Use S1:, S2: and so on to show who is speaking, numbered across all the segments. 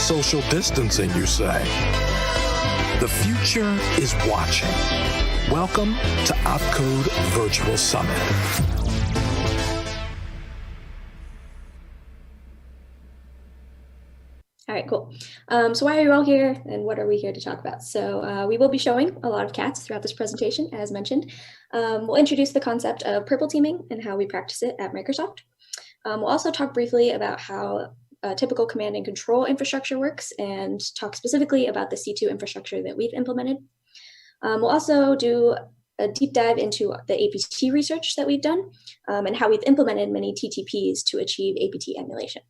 S1: social distancing, you say? The future is watching. Welcome to OpCode Virtual Summit.
S2: All right, cool. So why are you all here and what are we here to talk about? So we will be showing a lot of cats throughout this presentation, as mentioned. We'll introduce the concept of purple teaming and how we practice it at Microsoft. We'll also talk briefly about how a typical command and control infrastructure works and talk specifically about the C2 infrastructure that we've implemented. We'll also do a deep dive into the APT research that we've done and how we've implemented many TTPs to achieve APT emulation.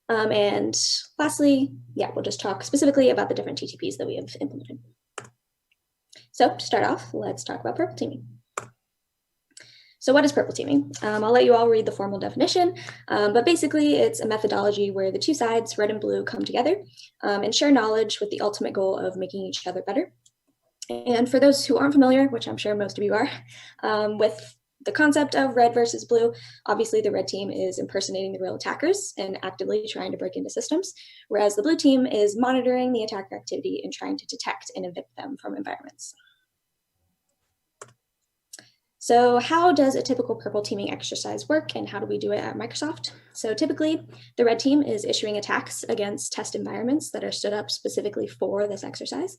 S2: And lastly, we'll just talk specifically about the different TTPs that we have implemented. So to start off, let's talk about purple teaming. So what is purple teaming? I'll let you all read the formal definition, but basically it's a methodology where the two sides, red and blue, come together and share knowledge with the ultimate goal of making each other better. And for those who aren't familiar, which I'm sure most of you are, with the concept of red versus blue, obviously the red team is impersonating the real attackers and actively trying to break into systems, whereas the blue team is monitoring the attacker activity and trying to detect and evict them from environments. So how does a typical purple teaming exercise work and how do we do it at Microsoft? So typically the red team is issuing attacks against test environments that are stood up specifically for this exercise.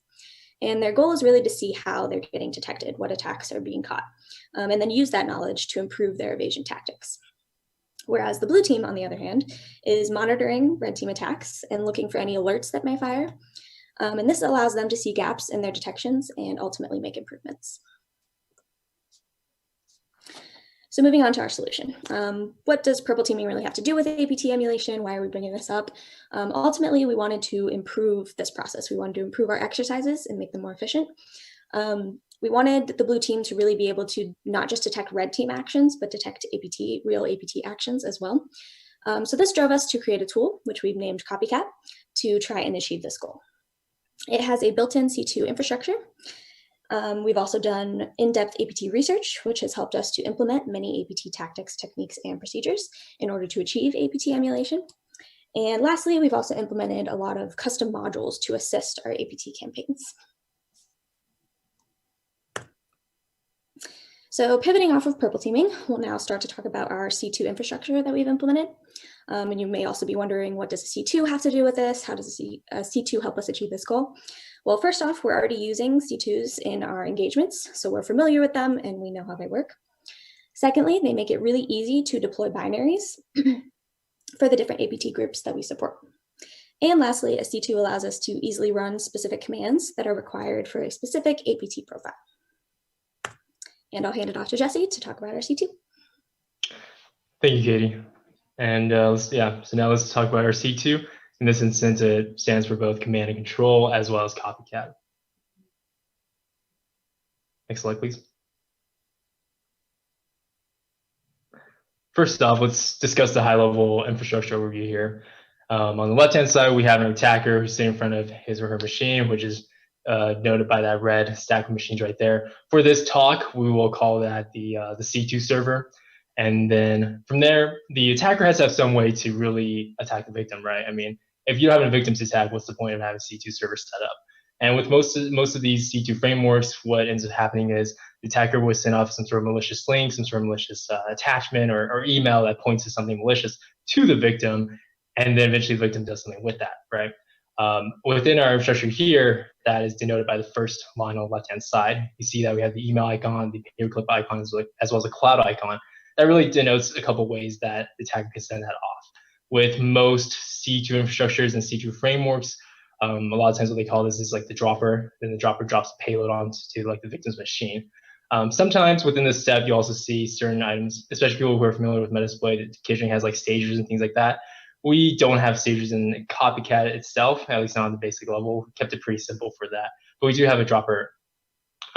S2: And their goal is really to see how they're getting detected, what attacks are being caught, and then use that knowledge to improve their evasion tactics. Whereas the blue team, on the other hand, is monitoring red team attacks and looking for any alerts that may fire. And this allows them to see gaps in their detections and ultimately make improvements. So moving on to our solution. What does purple teaming really have to do with APT emulation? Why are we bringing this up? Ultimately, we wanted to improve this process. We wanted to improve our exercises and make them more efficient. We wanted the blue team to really be able to not just detect red team actions, but detect real APT actions as well. So this drove us to create a tool, which we've named Copycat, to try and achieve this goal. It has a built-in C2 infrastructure. We've also done in-depth APT research, which has helped us to implement many APT tactics, techniques, and procedures in order to achieve APT emulation. And lastly, we've also implemented a lot of custom modules to assist our APT campaigns. So pivoting off of purple teaming, we'll now start to talk about our C2 infrastructure that we've implemented. And you may also be wondering, what does a C2 have to do with this? How does a C2 help us achieve this goal? Well, first off, we're already using C2s in our engagements, so we're familiar with them and we know how they work. Secondly, they make it really easy to deploy binaries for the different APT groups that we support. And lastly, a C2 allows us to easily run specific commands that are required for a specific APT profile. And I'll hand it off to Jesse to talk about our C2.
S3: Thank you, Katie. And so now let's talk about our C2. In this instance, it stands for both command and control as well as copycat. Next slide, please. First off, let's discuss the high-level infrastructure overview here. On the left-hand side, we have an attacker who's sitting in front of his or her machine, which is noted by that red stack of machines right there. For this talk, we will call that the C2 server. And then from there, the attacker has to have some way to really attack the victim, right? I mean, if you don't have a victim's attack, what's the point of having a C2 server set up? And with most of these C2 frameworks, what ends up happening is the attacker will send off some sort of malicious link, some sort of malicious attachment or email that points to something malicious to the victim, and then eventually the victim does something with that, right? Within our infrastructure here, that is denoted by the first line on the left-hand side. You see that we have the email icon, the paperclip icon, as well as a cloud icon. That really denotes a couple ways that the attacker can send that off. With most C2 infrastructures and C2 frameworks, a lot of times what they call this is like the dropper. Then the dropper drops a payload onto like the victim's machine. Sometimes within this step, you also see certain items, especially people who are familiar with Metasploit, it occasionally has like stagers and things like that. We don't have stagers in Copycat itself, at least not on the basic level. We kept it pretty simple for that. But we do have a dropper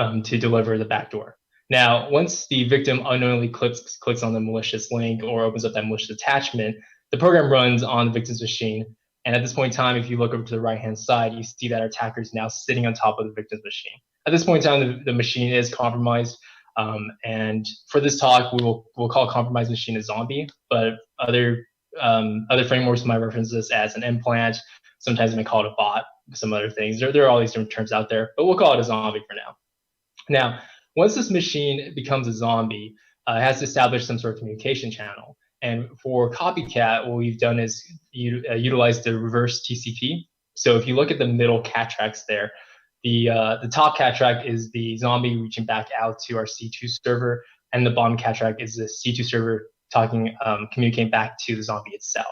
S3: to deliver the backdoor. Now, once the victim unknowingly clicks on the malicious link or opens up that malicious attachment, the program runs on the victim's machine. And at this point in time, if you look over to the right-hand side, you see that our attacker is now sitting on top of the victim's machine. At this point in time, the machine is compromised. And for this talk, we'll call compromised machine a zombie, but other Other frameworks might reference this as an implant. Sometimes we may call it a bot, some other things. There are all these different terms out there, but we'll call it a zombie for now. Now, once this machine becomes a zombie, it has to establish some sort of communication channel. And for copycat, what we've done is utilize the reverse TCP. So if you look at the middle cat tracks there, the top cat track is the zombie reaching back out to our C2 server, and the bottom cat track is the C2 server communicating back to the zombie itself.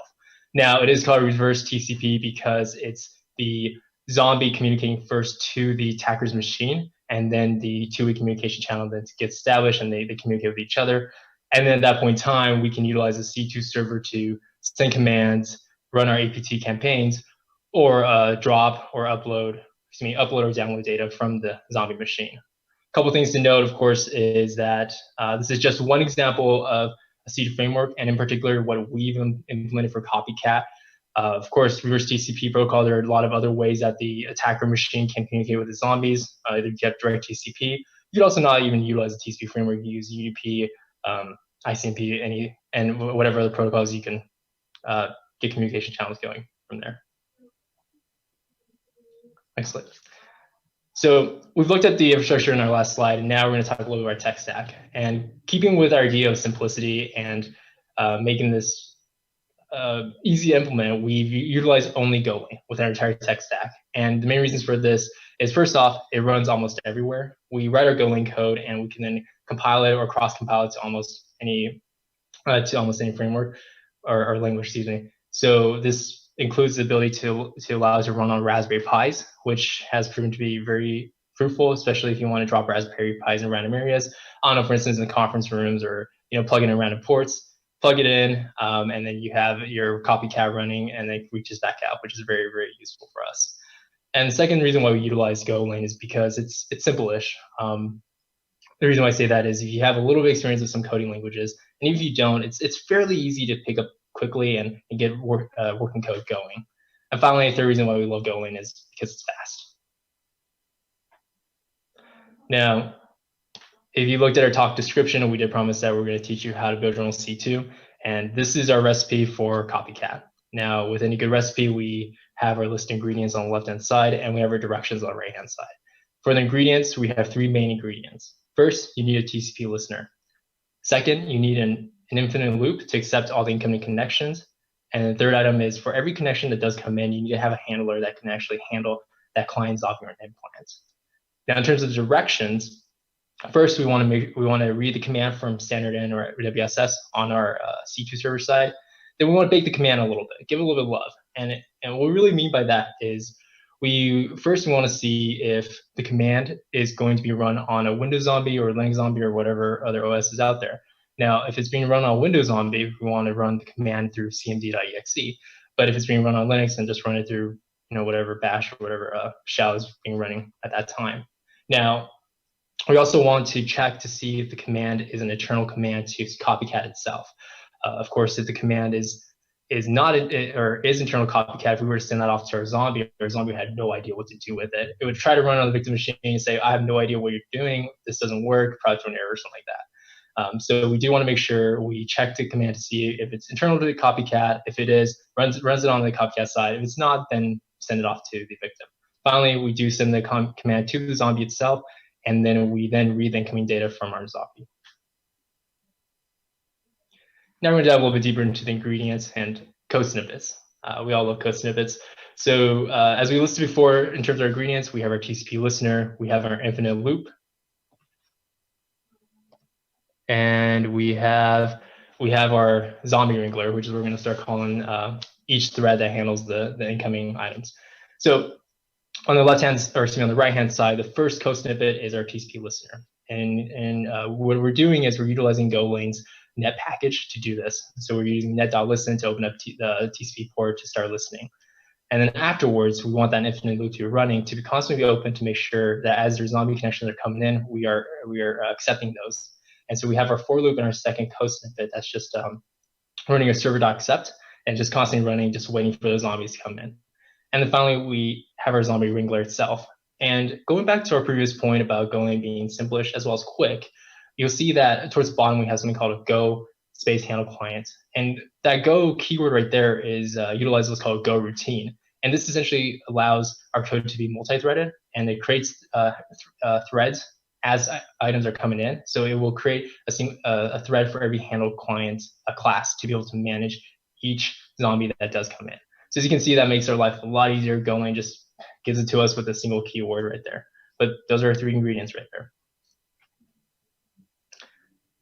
S3: Now, it is called reverse TCP because it's the zombie communicating first to the attacker's machine, and then the two-way communication channel then gets established, and they communicate with each other. And then at that point in time, we can utilize the C2 server to send commands, run our APT campaigns, or drop or upload or download data from the zombie machine. A couple things to note, of course, is that this is just one example of a C2 framework, and in particular, what we've implemented for copycat. Of course, reverse TCP protocol, there are a lot of other ways that the attacker machine can communicate with the zombies. Either you have direct TCP. You could also not even utilize a TCP framework. You use UDP, ICMP, and whatever other protocols you can get communication channels going from there. Next slide. So we've looked at the infrastructure in our last slide, and now we're going to talk a little bit about our tech stack. And keeping with our idea of simplicity and making this easy to implement, we've utilized only Golang with our entire tech stack. And the main reasons for this is, first off, it runs almost everywhere. We write our Golang code, and we can then compile it or cross-compile it to almost any framework or language, excuse me. So this includes the ability to allow it to run on Raspberry Pis, which has proven to be very fruitful, especially if you want to drop Raspberry Pis in random areas. I don't know, for instance, in conference rooms, or plug in random ports, plug it in, and then you have your copycat running, and it reaches back out, which is very, very useful for us. And the second reason why we utilize Golang is because it's simple-ish. The reason why I say that is if you have a little bit of experience with some coding languages, and even if you don't, it's fairly easy to pick up quickly and get working code going. And finally, the third reason why we love Golang is because it's fast. Now, if you looked at our talk description, we did promise that we're going to teach you how to build your own C2, and this is our recipe for copycat. Now, with any good recipe, we have our list of ingredients on the left-hand side, and we have our directions on the right-hand side. For the ingredients, we have three main ingredients. First, you need a TCP listener. Second, you need an infinite loop to accept all the incoming connections. And the third item is, for every connection that does come in, you need to have a handler that can actually handle that client's zombie or implant. Now, in terms of directions, first we want to read the command from standard in or WSS on our C2 server side. Then we want to bake the command a little bit, give it a little bit of love. And what we really mean by that is we want to see if the command is going to be run on a Windows zombie or Linux zombie or whatever other OS is out there. Now, if it's being run on Windows zombie, we want to run the command through cmd.exe. But if it's being run on Linux, then just run it through whatever bash or whatever shell is being running at that time. Now, we also want to check to see if the command is an internal command to copycat itself. Of course, if the command is not or is internal copycat, if we were to send that off to our zombie had no idea what to do with it, it would try to run on the victim machine and say, I have no idea what you're doing, this doesn't work, probably throw an error or something like that. So we do want to make sure we check the command to see if it's internal to the copycat. If it is, runs it on the copycat side. If it's not, then send it off to the victim. Finally, we do send the command to the zombie itself, and then we read the incoming data from our zombie. Now we're going to dive a little bit deeper into the ingredients and code snippets. We all love code snippets. So as we listed before, in terms of our ingredients, we have our TCP listener, we have our infinite loop, and we have our zombie wrangler, which is what we're going to start calling each thread that handles the incoming items. So on the on the right-hand side, the first code snippet is our TCP listener. And what we're doing is we're utilizing Golang's net package to do this. So we're using net.listen to open up the TCP port to start listening. And then afterwards, we want that infinite loop to be running to be constantly open to make sure that as there's zombie connections are coming in, we are accepting those. And so we have our for loop in our second code snippet that's just running a server.accept and just constantly running, just waiting for those zombies to come in. And then finally, we have our zombie wrangler itself. And going back to our previous point about Golang being simplish as well as quick, you'll see that towards the bottom, we have something called a go space handle client. And that Go keyword right there is utilizes what's called Go routine. And this essentially allows our code to be multi-threaded, and it creates threads as items are coming in. So it will create a thread for every handle client, a class, to be able to manage each zombie that does come in. So as you can see, that makes our life a lot easier. Going just gives it to us with a single keyword right there. But those are 3 ingredients right there.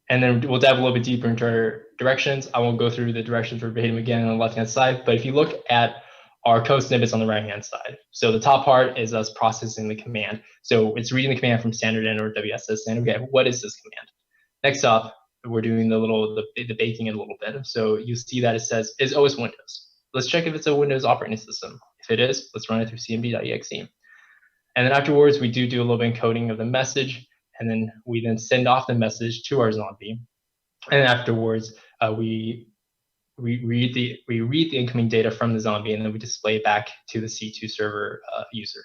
S3: And then we'll dive a little bit deeper into our directions. I won't go through the directions verbatim again on the left-hand side, but if you look at our code snippets on the right-hand side. So the top part is us processing the command. So it's reading the command from standard in or WSS, and okay, what is this command? Next up, we're doing the baking it a little bit. So you see that it says, is OS Windows? Let's check if it's a Windows operating system. If it is, let's run it through cmd.exe. And then afterwards, we do a little bit of encoding of the message, and then we then send off the message to our zombie. And then afterwards, we read the incoming data from the zombie, and then we display it back to the C2 server user.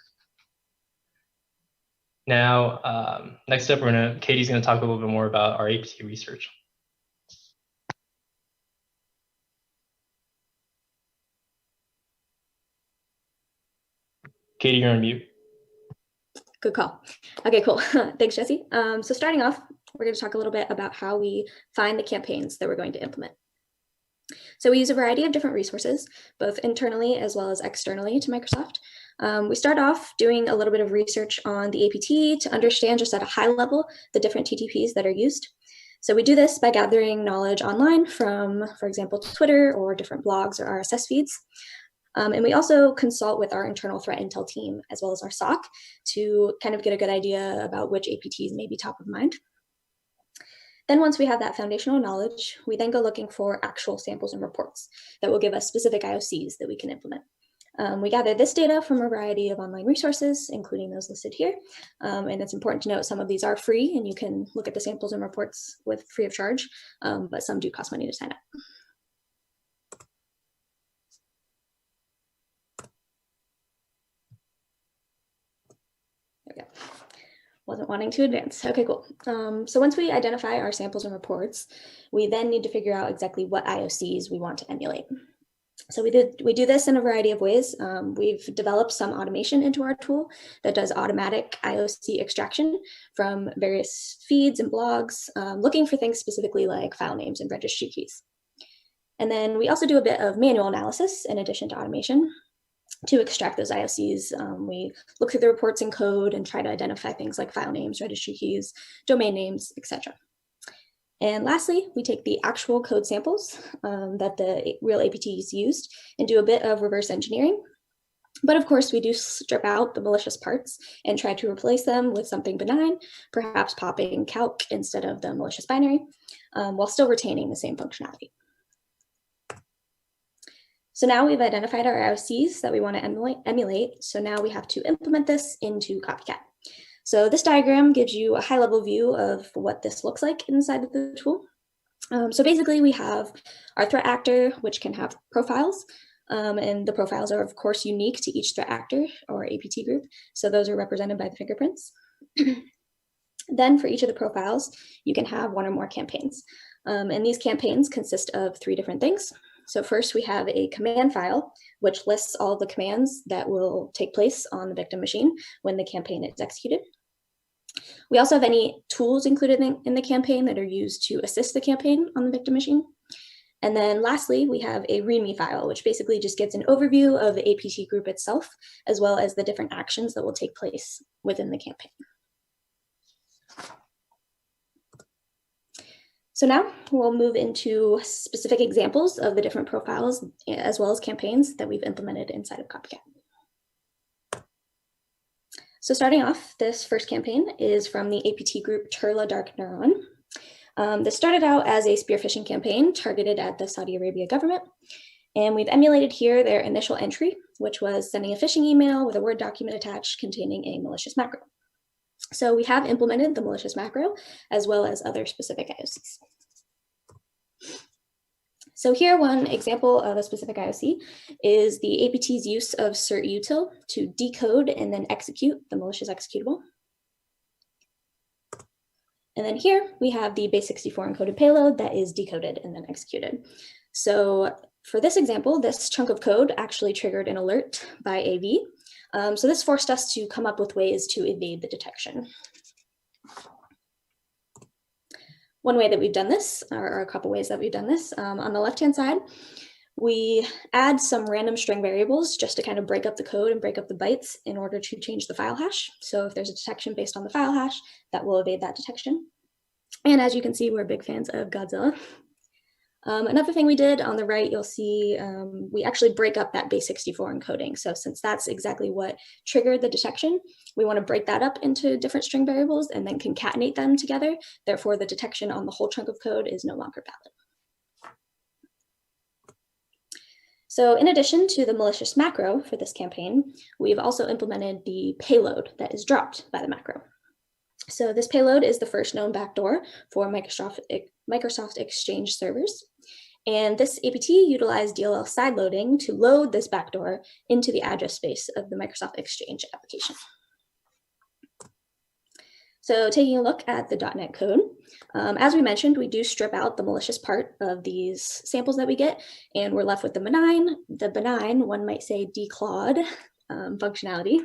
S3: Now, next up, Katie's gonna talk a little bit more about our APT research. Katie, you're on mute.
S2: Good call. Okay, cool. Thanks, Jesse. So starting off, we're going to talk a little bit about how we find the campaigns that we're going to implement. So we use a variety of different resources, both internally as well as externally to Microsoft. We start off doing a little bit of research on the APT to understand just at a high level the different TTPs that are used. So we do this by gathering knowledge online from, for example, Twitter or different blogs or RSS feeds. And we also consult with our internal threat intel team, as well as our SOC, to kind of get a good idea about which APTs may be top of mind. Then once we have that foundational knowledge, we then go looking for actual samples and reports that will give us specific IOCs that we can implement. We gather this data from a variety of online resources, including those listed here. And it's important to note some of these are free, and you can look at the samples and reports with free of charge, but some do cost money to sign up. There we go. Wasn't wanting to advance. Okay, cool. So once we identify our samples and reports, we then need to figure out exactly what IOCs we want to emulate. So we do this in a variety of ways. We've developed some automation into our tool that does automatic IOC extraction from various feeds and blogs, looking for things specifically like file names and registry keys. And then we also do a bit of manual analysis in addition to automation to extract those IOCs. We look through the reports and code and try to identify things like file names, registry keys, domain names, etc. And lastly, we take the actual code samples that the real APTs used and do a bit of reverse engineering. But of course, we do strip out the malicious parts and try to replace them with something benign, perhaps popping calc instead of the malicious binary, while still retaining the same functionality. So now we've identified our IOCs that we want to emulate. So now we have to implement this into Copycat. So this diagram gives you a high-level view of what this looks like inside of the tool. So basically, we have our threat actor, which can have profiles. And the profiles are, of course, unique to each threat actor or APT group. So those are represented by the fingerprints. Then for each of the profiles, you can have one or more campaigns. And these campaigns consist of 3 different things. So first, we have a command file, which lists all the commands that will take place on the victim machine when the campaign is executed. We also have any tools included in the campaign that are used to assist the campaign on the victim machine. And then lastly, we have a README file, which basically just gives an overview of the APT group itself, as well as the different actions that will take place within the campaign. So now we'll move into specific examples of the different profiles as well as campaigns that we've implemented inside of Copycat. So starting off, this first campaign is from the APT group Turla Dark Neuron. This started out as a spear phishing campaign targeted at the Saudi Arabia government. And we've emulated here their initial entry, which was sending a phishing email with a Word document attached containing a malicious macro. So we have implemented the malicious macro as well as other specific IOCs. So here, one example of a specific IOC is the APT's use of certutil to decode and then execute the malicious executable. And then here we have the base64 encoded payload that is decoded and then executed. So for this example, this chunk of code actually triggered an alert by AV. So this forced us to come up with ways to evade the detection. One way that we've done this, or a couple ways that we've done this, on the left-hand side, we add some random string variables just to kind of break up the code and break up the bytes in order to change the file hash. So if there's a detection based on the file hash, that will evade that detection. And as you can see, we're big fans of Godzilla. Another thing we did on the right, you'll see we actually break up that base64 encoding. So since that's exactly what triggered the detection, we want to break that up into different string variables and then concatenate them together. Therefore, the detection on the whole chunk of code is no longer valid. So in addition to the malicious macro for this campaign, we've also implemented the payload that is dropped by the macro. So this payload is the first known backdoor for Microsoft Exchange servers. And this APT utilized DLL sideloading to load this backdoor into the address space of the Microsoft Exchange application. So taking a look at the .NET code, as we mentioned, we do strip out the malicious part of these samples that we get, and we're left with the benign, one might say declawed functionality.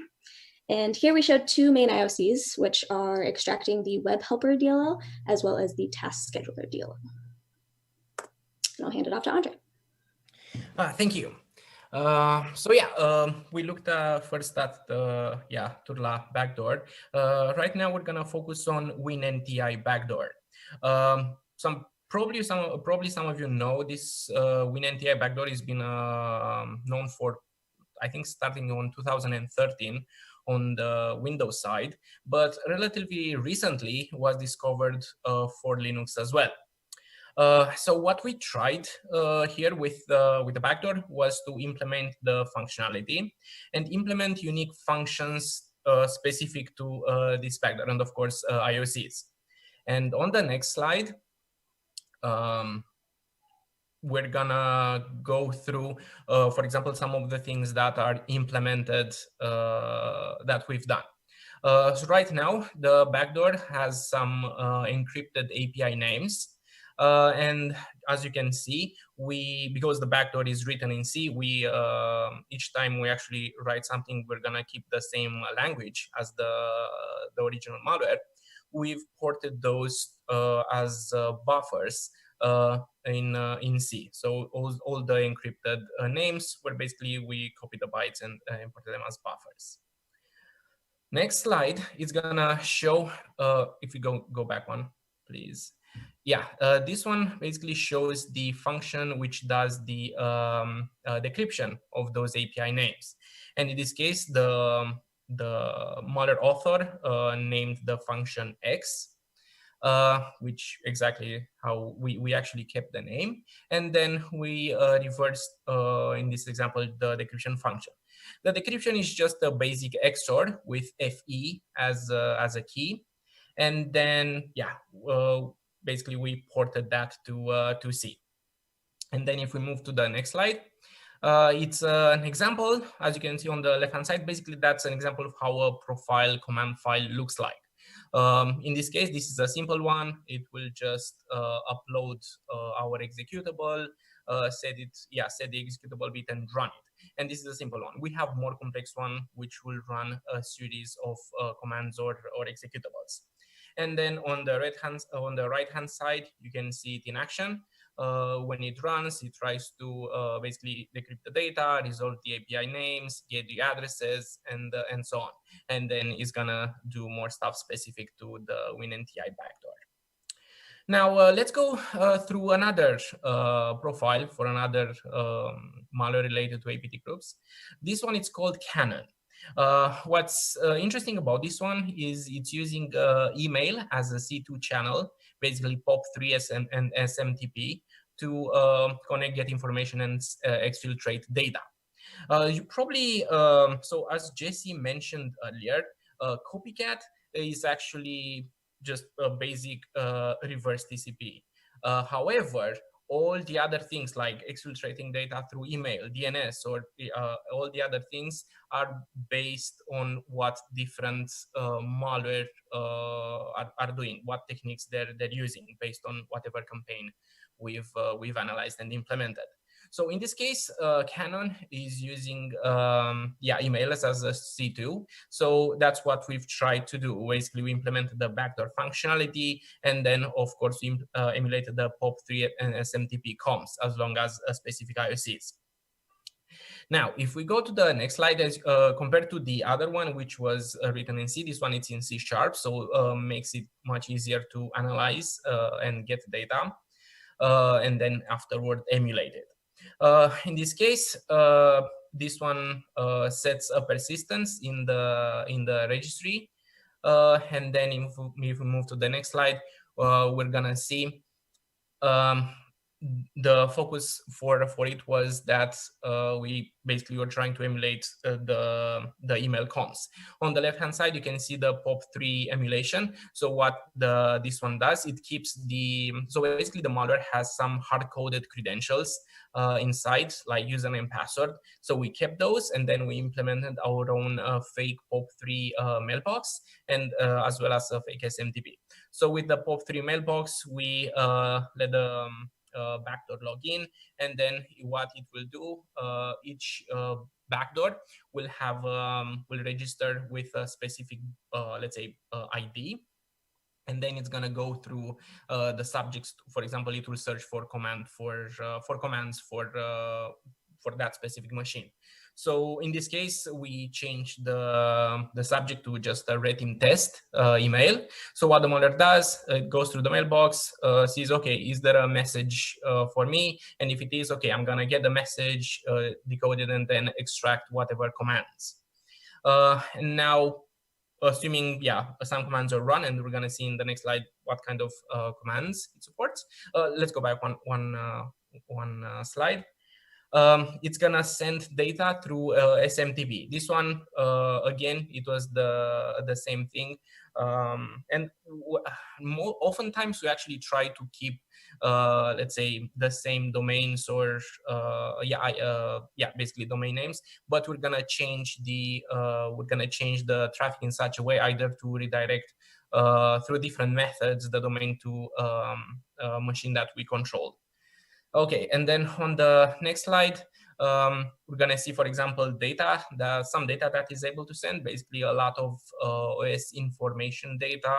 S2: And here we showed two main IOCs, which are extracting the web helper DLL as well as the task scheduler DLL. And I'll hand it off to Andrei.
S4: Thank you. We looked first at the Turla backdoor. Right now we're gonna focus on WinNTI backdoor. Probably some of you know this WinNTI backdoor has been known for, I think, starting on 2013 on the Windows side, but relatively recently was discovered for Linux as well. So what we tried here with the backdoor was to implement the functionality and implement unique functions specific to this backdoor, and of course IOCs. And on the next slide, we're gonna go through, for example, some of the things that are implemented that we've done. So right now, the backdoor has some encrypted API names. And as you can see, because the backdoor is written in C, each time we actually write something, we're gonna keep the same language as the original malware. We've ported those as buffers in C. So all the encrypted names were basically, we copy the bytes and imported them as buffers. Next slide is gonna show, if we go back one, please. Yeah, this one basically shows the function which does the decryption of those API names. And in this case, the malware author named the function X, which exactly how we actually kept the name. And then we reversed, in this example, the decryption function. The decryption is just a basic XOR with FE as a key. And then, basically we ported that to C. And then if we move to the next slide, it's an example, as you can see on the left-hand side. Basically, that's an example of how a profile command file looks like. In this case, this is a simple one. It will just upload our executable, set the executable bit and run it. And this is a simple one. We have more complex one, which will run a series of commands or executables. And then on the right-hand side, you can see it in action. When it runs, it tries to basically decrypt the data, resolve the API names, get the addresses, and so on. And then it's gonna do more stuff specific to the WinNTI backdoor. Now let's go through another profile for another malware related to APT groups. This one is called Canon. What's interesting about this one is it's using email as a C2 channel, basically POP3 and SMTP, to connect, get information, and exfiltrate data. You probably, so as Jesse mentioned earlier, copycat is actually just a basic reverse TCP. However, all the other things like exfiltrating data through email, DNS, or all the other things are based on what different malware are doing, what techniques they're using based on whatever campaign we've analyzed and implemented. So in this case, Canon is using emails as a C2. So that's what we've tried to do. Basically, we implemented the backdoor functionality, and then of course we emulated the POP3 and SMTP comms as long as specific IOCs. Now, if we go to the next slide, as compared to the other one, which was written in C, this one it's in C#, so makes it much easier to analyze and get data, and then afterward emulate it. In this case, this one sets a persistence in the registry, and then if we move to the next slide, we're gonna see the focus for it was that we basically were trying to emulate the email comms. On the left hand side, you can see the POP3 emulation. So what this one does, it keeps so basically the malware has some hard-coded credentials inside, like username and password. So we kept those, and then we implemented our own fake POP3 mailbox, and as well as a fake SMTP. So with the POP3 mailbox, we let the backdoor login, and then what it will do, each backdoor will have will register with a specific let's say ID, and then it's gonna go through the subjects. For example, it will search for commands for that specific machine. So in this case, we changed the subject to just a red team test email. So what the malware does, it goes through the mailbox, sees, okay, is there a message for me? And if it is, okay, I'm gonna get the message, decode it, and then extract whatever commands. And now, assuming, some commands are run, and we're gonna see in the next slide what kind of commands it supports. Let's go back one slide. It's gonna send data through SMTP. This one, again, it was the same thing. And oftentimes we actually try to keep, let's say, the same domains, or basically domain names. But we're gonna change the traffic in such a way, either to redirect through different methods the domain to a machine that we control. Okay, and then on the next slide, we're gonna see, for example, some data that is able to send, basically a lot of OS information data.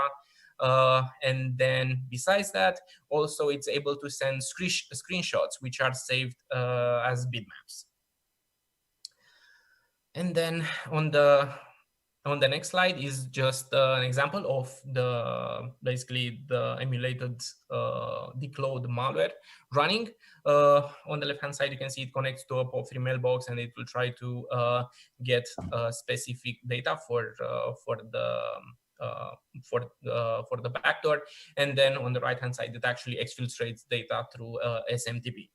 S4: And then besides that, also it's able to send screenshots, which are saved as bitmaps. And then on the next slide is just an example of basically the emulated declawed malware running. On the left-hand side, you can see it connects to a POP3 mailbox, and it will try to get specific data for the backdoor. And then on the right-hand side, it actually exfiltrates data through SMTP.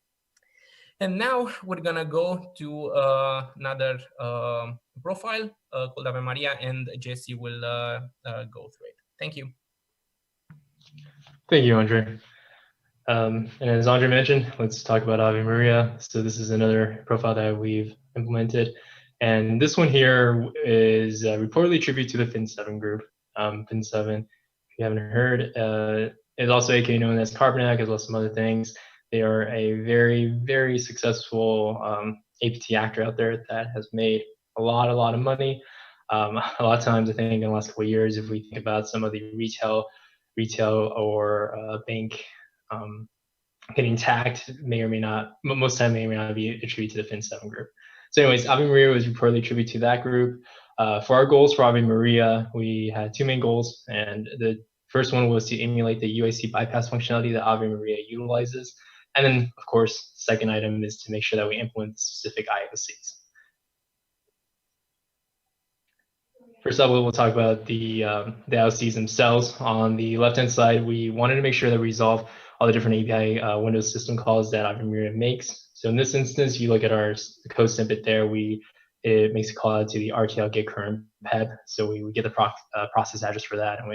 S4: And now we're gonna go to another profile called Ave Maria, and Jesse will go through it. Thank you.
S3: Thank you, Andrei. And as Andrei mentioned, let's talk about Ave Maria. So this is another profile that we've implemented. And this one here is reportedly attributed to the Fin7 group. Fin7, if you haven't heard, is also aka known as Carbonac, as well as some other things. They are a very, very successful APT actor out there that has made a lot of money. A lot of times, I think in the last couple of years, if we think about some of the retail or bank getting tagged, may or may not, most of the time may or may not be attributed to the Fin7 group. So anyways, Ave Maria was reportedly attributed to that group. For our goals for Ave Maria, we had two main goals, and the first one was to emulate the UAC bypass functionality that Ave Maria utilizes. And then, of course, the second item is to make sure that we implement specific IOCs. First up, we'll talk about the IOCs themselves. On the left-hand side, we wanted to make sure that we resolve all the different API Windows system calls that Ave Maria makes. So in this instance, you look at our code snippet there, it makes a call out to the RTL get current peb. So we get the process address for that, and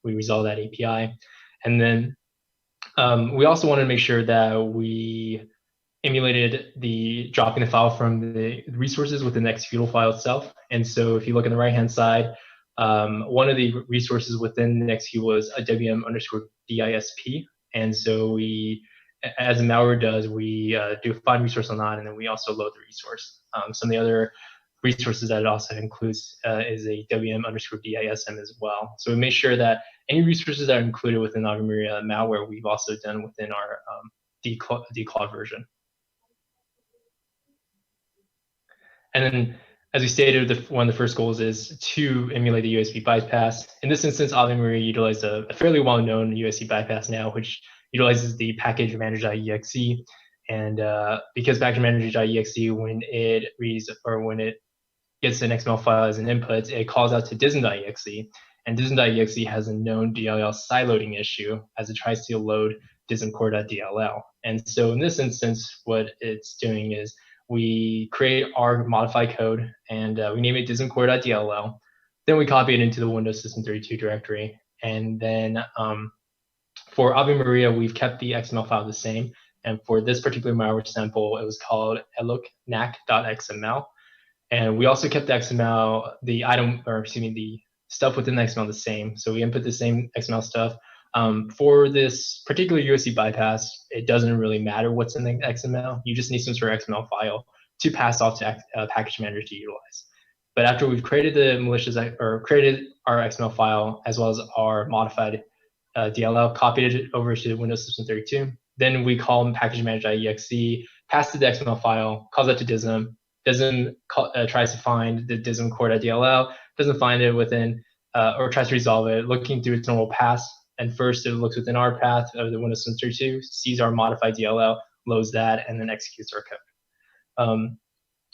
S3: we resolve that API. And then We also wanted to make sure that we emulated the dropping the file from the resources within the executable file itself. And so if you look on the right-hand side, one of the resources within the executable is a wm_disp. And so we, as the malware does, we do a find resource on that, and then we also load the resource. Some of the other resources that it also includes is a wm_dism as well. So we make sure that any resources that are included within Ave Maria malware, we've also done within our declawed version. And then, as we stated, one of the first goals is to emulate the USB bypass. In this instance, Ave Maria utilized a fairly well-known USB bypass now, which utilizes the package manager.exe. And because package manager.exe, when it reads or when it gets an XML file as an input, it calls out to dism.exe. And dism.exe has a known DLL sideloading issue as it tries to load dismcore.dll. And so in this instance, what it's doing is we create our modified code and we name it dismcore.dll. Then we copy it into the Windows System 32 directory. And then for Ave Maria, we've kept the XML file the same. And for this particular malware sample, it was called eloknack.xml. And we also kept the XML, the stuff within the XML the same. So we input the same XML stuff. For this particular USB bypass, it doesn't really matter what's in the XML. You just need some sort of XML file to pass off to package manager to utilize. But after we've created the malicious or created our XML file as well as our modified DLL, copied it over to Windows System 32, then we call package manager.exe, pass to the XML file, calls that to dism. Dism tries to find the dism core.dll, doesn't find it within, or tries to resolve it, looking through its normal paths. And first, it looks within our path of the Windows System 32, sees our modified DLL, loads that, and then executes our code.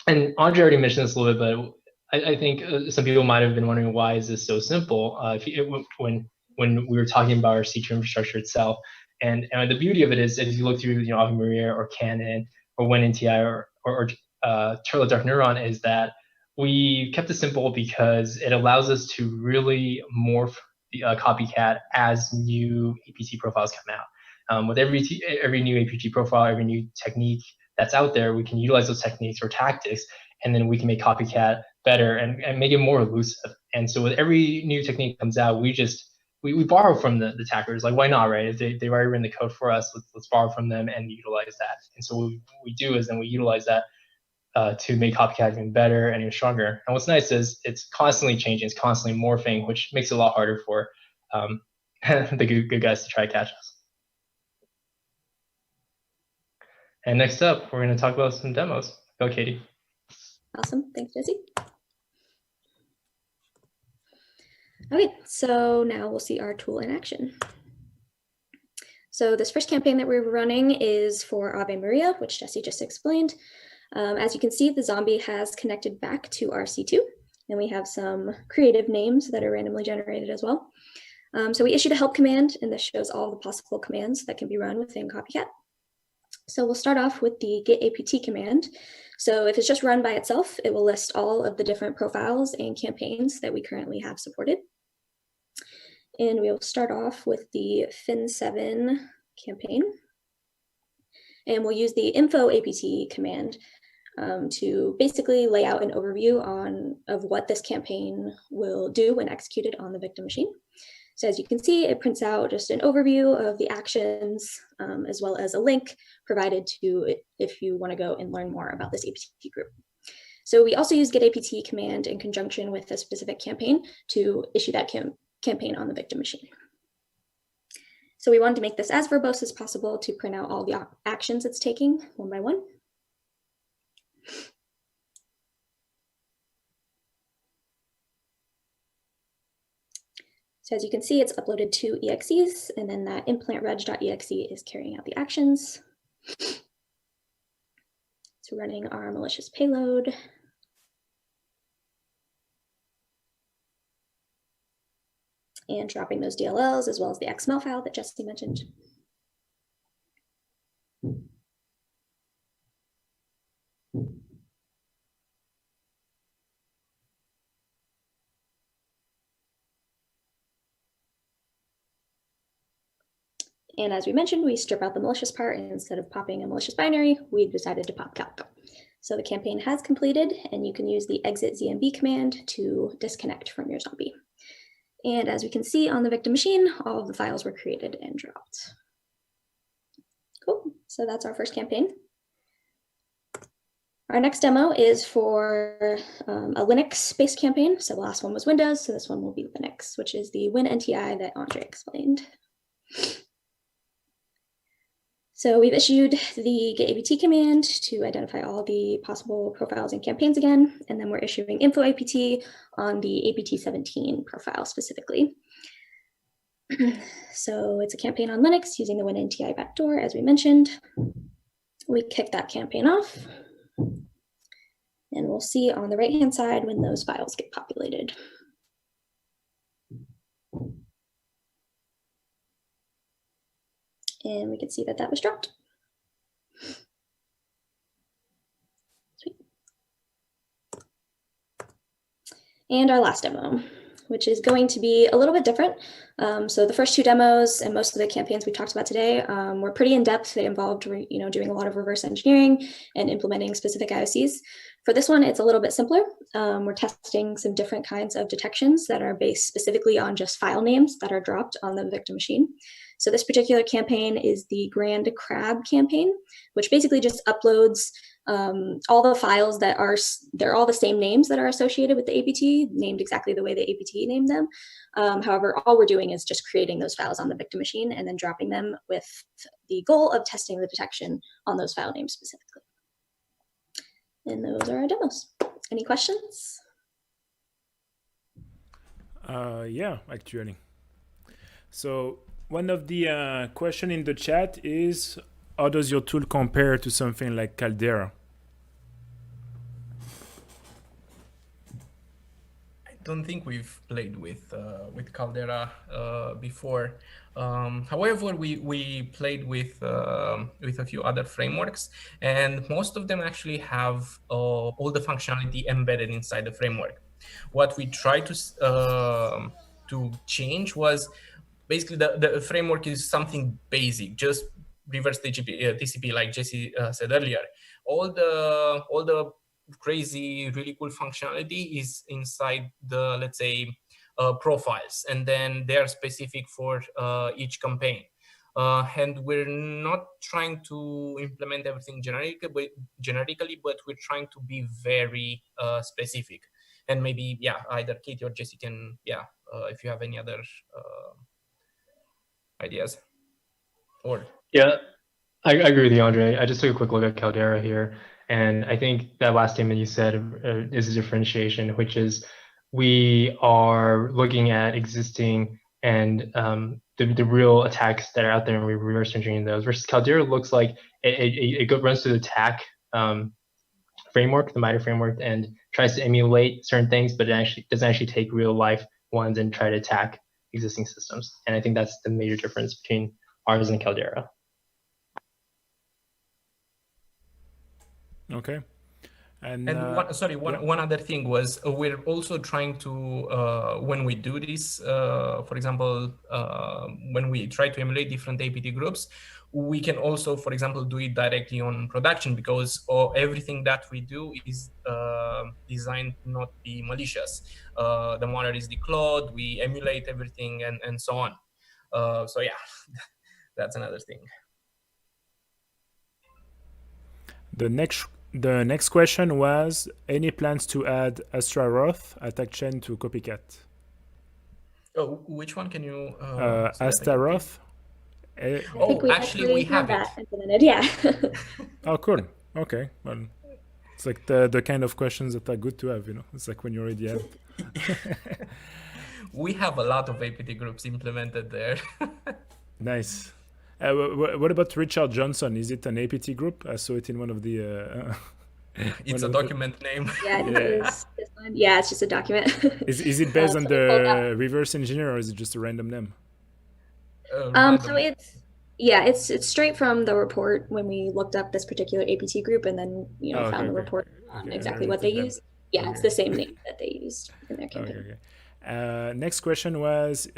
S3: And Andrei already mentioned this a little bit, but I think some people might have been wondering, why is this so simple? When we were talking about our C2 infrastructure itself, and the beauty of it is, if you look through Ave Maria or Canon or WinNTI or Turtle Dark Neuron, is that we kept it simple because it allows us to really morph the copycat as new APT profiles come out. With every new APT profile, every new technique that's out there, we can utilize those techniques or tactics, and then we can make copycat better and make it more elusive. And so with every new technique comes out, we borrow from the attackers. Like, why not, right? If they've already written the code for us, let's borrow from them and utilize that. And so what we do is then we utilize that to make copycat even better and even stronger. And what's nice is it's constantly changing, it's constantly morphing, which makes it a lot harder for the good guys to try to catch us. And next up, we're going to talk about some demos. Go, Katie.
S2: Awesome. Thanks, Jesse. Okay, so now we'll see our tool in action. So this first campaign that we're running is for Ave Maria, which Jesse just explained. As you can see, the zombie has connected back to RC2, and we have some creative names that are randomly generated as well. So we issued a help command, and this shows all the possible commands that can be run within Copycat. So we'll start off with the get APT command. So if it's just run by itself, it will list all of the different profiles and campaigns that we currently have supported. And we will start off with the Fin7 campaign. And we'll use the info APT command to basically lay out an overview of what this campaign will do when executed on the victim machine. So as you can see, it prints out just an overview of the actions, as well as a link provided to if you want to go and learn more about this APT group. So we also use get APT command in conjunction with a specific campaign to issue that campaign on the victim machine. So we wanted to make this as verbose as possible to print out all the actions it's taking one by one. So as you can see, it's uploaded two exes, and then that implantreg.exe is carrying out the actions. So running our malicious payload. And dropping those DLLs as well as the XML file that Jesse mentioned. And as we mentioned, we strip out the malicious part, and instead of popping a malicious binary, we decided to pop calc. So the campaign has completed, and you can use the exit ZMB command to disconnect from your zombie. And as we can see on the victim machine, all of the files were created and dropped. Cool, so that's our first campaign. Our next demo is for a Linux-based campaign. So the last one was Windows, so this one will be Linux, which is the WinNTI that Andrei explained. So we've issued the get-apt command to identify all the possible profiles and campaigns again, and then we're issuing info APT on the APT 17 profile specifically. So it's a campaign on Linux using the WinNTI backdoor, as we mentioned. We kick that campaign off, and we'll see on the right-hand side when those files get populated. And we can see that that was dropped. Sweet. And our last demo, which is going to be a little bit different. So the first two demos and most of the campaigns we talked about today were pretty in-depth. They involved doing a lot of reverse engineering and implementing specific IOCs. For this one, it's a little bit simpler. We're testing some different kinds of detections that are based specifically on just file names that are dropped on the victim machine. So this particular campaign is the Grand Crab campaign, which basically just uploads all the files that they're all the same names that are associated with the APT, named exactly the way the APT named them. However, all we're doing is just creating those files on the victim machine and then dropping them with the goal of testing the detection on those file names specifically. And those are our demos. Any questions?
S5: Yeah, actually. So one of the question in the chat is, how does your tool compare to something like Caldera?
S4: I don't think we've played with Caldera before. However, we played with a few other frameworks, and most of them actually have all the functionality embedded inside the framework. What we tried to change was basically the framework is something basic, just reverse TCP, like Jesse said earlier. All the crazy, really cool functionality is inside the, let's say, profiles, and then they are specific for each campaign. And we're not trying to implement everything generically, but we're trying to be very specific. And maybe, yeah, either Katie or Jesse can, if you have any other ideas. Or
S3: yeah, I agree with you, Andrei. I just took a quick look at Caldera here, and I think that last statement you said is a differentiation, which is we are looking at existing and the real attacks that are out there, and we're reverse engineering those. Versus Caldera looks like it runs through the attack framework, the MITRE framework, and tries to emulate certain things, but it doesn't actually take real life ones and try to attack existing systems. And I think that's the major difference between ours and Caldera.
S5: Okay. And
S4: one other thing was we're also trying to, when we do this, for example, when we try to emulate different APT groups, we can also, for example, do it directly on production, because everything that we do is designed to not be malicious. The model is declawed, we emulate everything, and so on. So yeah, that's another thing.
S5: The next question was, any plans to add Astra Roth attack chain to Copycat?
S4: Oh, which one can you?
S5: Astra Roth.
S4: Actually, we have it.
S2: Implemented, yeah.
S5: Oh, cool. Okay. Well, it's like the kind of questions that are good to have, It's like when you already have it.
S4: We have a lot of APT groups implemented there.
S5: Nice. What about Richard Johnson? Is it an APT group? I saw it in one of the...
S4: it's a document name.
S2: Yeah, it is. This one. Yeah, it's just a document.
S5: Is it based on the reverse engineer, or is it just a random name?
S2: So it's straight from the report when we looked up this particular APT group, and then found the report on exactly what they use. Yeah, it's the same name that they used in their campaign.
S5: Okay. Next question was,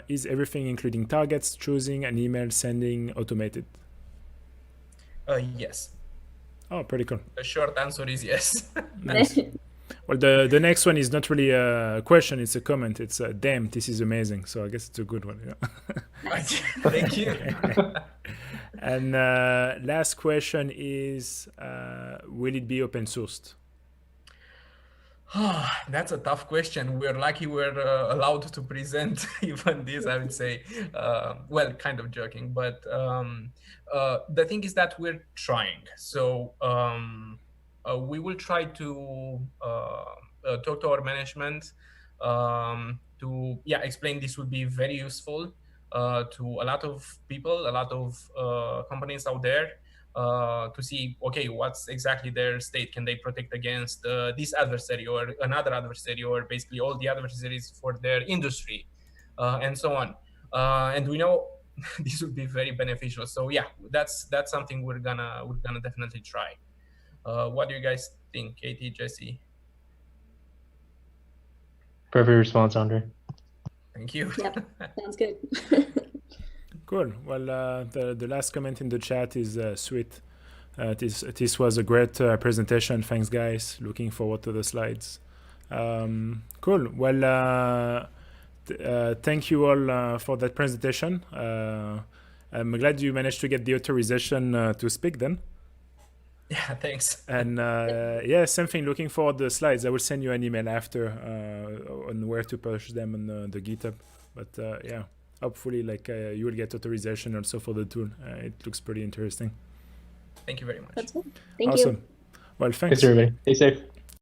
S5: is everything including targets, choosing, and email sending automated?
S4: Yes.
S5: Oh, pretty cool.
S4: The short answer is yes.
S5: Nice. Well, the next one is not really a question, it's a comment. It's damn, this is amazing. So I guess it's a good one. Yeah.
S4: Thank you.
S5: And last question is, will it be open sourced?
S4: That's a tough question. We're lucky we're allowed to present even this, I would say. Well, kind of joking, but the thing is that we're trying. So we will try to talk to our management to explain this would be very useful to a lot of people, a lot of companies out there. To see, okay, what's exactly their state? Can they protect against this adversary or another adversary, or basically all the adversaries for their industry, and so on. And we know this would be very beneficial. So yeah, that's something we're gonna definitely try. What do you guys think, Katie, Jesse?
S3: Perfect response, Andrei.
S4: Thank you.
S2: Yep, sounds good.
S5: Cool. Well, the last comment in the chat is sweet. This was a great presentation. Thanks, guys. Looking forward to the slides. Cool. Well, thank you all for that presentation. I'm glad you managed to get the authorization to speak then.
S4: Yeah, thanks.
S5: And yeah, same thing. Looking forward to the slides. I will send you an email after on where to push them on the GitHub. But yeah, hopefully, like you will get authorization also for the tool. It looks pretty interesting.
S4: Thank you very much.
S2: That's good. Thank
S5: Awesome.
S2: you.
S5: Well, thanks.
S3: Thanks, everybody. Stay safe.